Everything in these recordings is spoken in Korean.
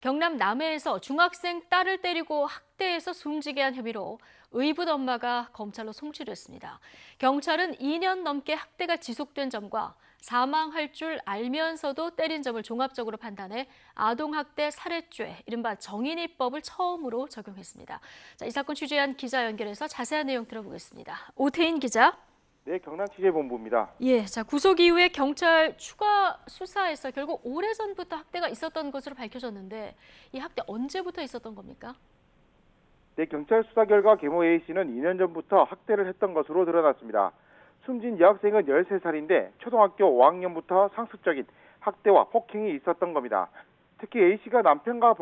경남 남해에서 중학생 딸을 때리고 학대해서 숨지게 한 혐의로 의붓 엄마가 검찰로 송치됐습니다. 경찰은 2년 넘게 학대가 지속된 점과 사망할 줄 알면서도 때린 점을 종합적으로 판단해 아동학대 살해죄, 이른바 정인이법을 처음으로 적용했습니다. 자, 이 사건 취재한 기자 연결해서 자세한 내용 들어보겠습니다. 오태인 기자. 네, 경남 취재본부입니다. 예, 자, 구속 이후에 경찰 추가 수사에서 결국 오래전부터 학대가 있었던 것으로 밝혀졌는데 이 학대 언제부터 있었던 겁니까? 네, 경찰 수사 결과 계모 A씨는 2년 전부터 학대를 했던 것으로 드러났습니다. 숨진 여학생은 13살인데 초등학교 5학년부터 상습적인 학대와 폭행이 있었던 겁니다. 특히 A씨가 남편과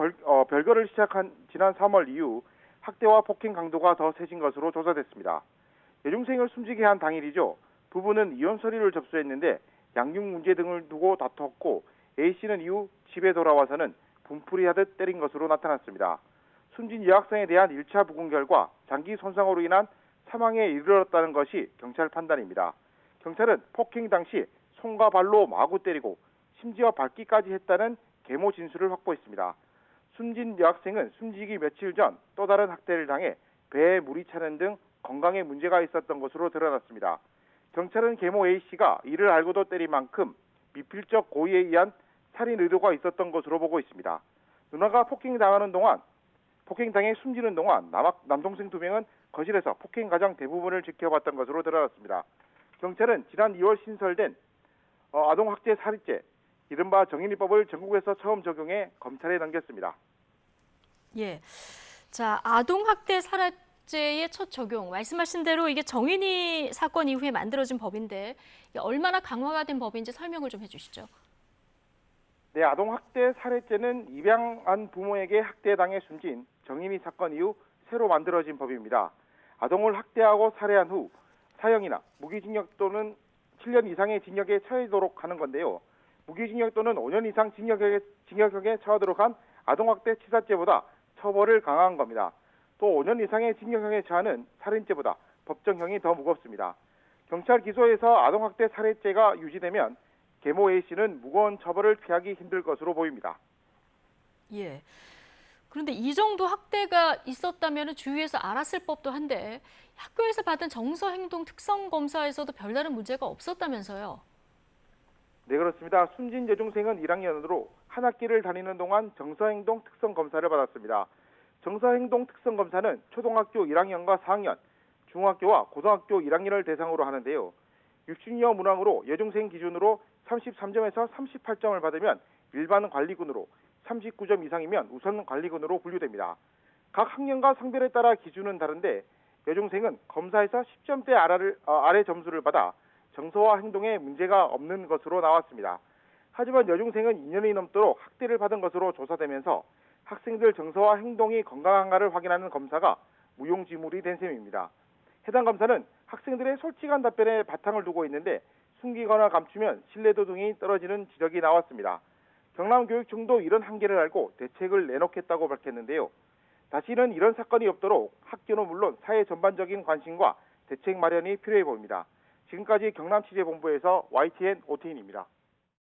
별거를 시작한 지난 3월 이후 학대와 폭행 강도가 더 세진 것으로 조사됐습니다. 여중생을 숨지게 한 당일이죠. 부부는 이혼 서류를 접수했는데 양육 문제 등을 두고 다퉜고 A씨는 이후 집에 돌아와서는 분풀이하듯 때린 것으로 나타났습니다. 숨진 여학생에 대한 1차 부검 결과 장기 손상으로 인한 사망에 이르렀다는 것이 경찰 판단입니다. 경찰은 폭행 당시 손과 발로 마구 때리고 심지어 밟기까지 했다는 계모 진술을 확보했습니다. 숨진 여학생은 숨지기 며칠 전 또 다른 학대를 당해 배에 물이 차는 등 건강에 문제가 있었던 것으로 드러났습니다. 경찰은 계모 A씨가 이를 알고도 때린 만큼 미필적 고의에 의한 살인 의도가 있었던 것으로 보고 있습니다. 누나가 폭행당해 숨지는 동안 남동생 2명은 거실에서 폭행 과정 대부분을 지켜봤던 것으로 드러났습니다. 경찰은 지난 2월 신설된 아동학대 살인죄, 이른바 정인이법을 전국에서 처음 적용해 검찰에 넘겼습니다. 예, 자, 아동학대 살해죄의 첫 적용, 말씀하신 대로 이게 정인이 사건 이후에 만들어진 법인데 이게 얼마나 강화가 된 법인지 설명을 좀 해주시죠. 네, 아동학대 살해죄는 입양한 부모에게 학대당해 숨진 정인이 사건 이후 새로 만들어진 법입니다. 아동을 학대하고 살해한 후 사형이나 무기징역 또는 7년 이상의 징역에 처해도록 하는 건데요. 무기징역 또는 5년 이상 징역형에 처하도록 한 아동학대 치사죄보다 처벌을 강화한 겁니다. 또 5년 이상의 징역형에 처하는 살인죄보다 법정형이 더 무겁습니다. 경찰 기소에서 아동학대 살해죄가 유지되면 계모 A씨는 무거운 처벌을 피하기 힘들 것으로 보입니다. 예. 그런데 이 정도 학대가 있었다면 주위에서 알았을 법도 한데 학교에서 받은 정서행동 특성 검사에서도 별다른 문제가 없었다면서요. 네, 그렇습니다. 숨진 여중생은 1학년으로 한 학기를 다니는 동안 정서행동 특성 검사를 받았습니다. 정서행동 특성 검사는 초등학교 1학년과 4학년, 중학교와 고등학교 1학년을 대상으로 하는데요. 60여 문항으로 여중생 기준으로 33점에서 38점을 받으면 일반 관리군으로, 39점 이상이면 우선 관리군으로 분류됩니다. 각 학년과 성별에 따라 기준은 다른데 여중생은 검사에서 10점대 아래 점수를 받아 정서와 행동에 문제가 없는 것으로 나왔습니다. 하지만 여중생은 2년이 넘도록 학대를 받은 것으로 조사되면서 학생들 정서와 행동이 건강한가를 확인하는 검사가 무용지물이 된 셈입니다. 해당 검사는 학생들의 솔직한 답변에 바탕을 두고 있는데 숨기거나 감추면 신뢰도 등이 떨어지는 지적이 나왔습니다. 경남교육청도 이런 한계를 알고 대책을 내놓겠다고 밝혔는데요. 다시는 이런 사건이 없도록 학교는 물론 사회 전반적인 관심과 대책 마련이 필요해 보입니다. 지금까지 경남취재본부에서 YTN 오태인입니다.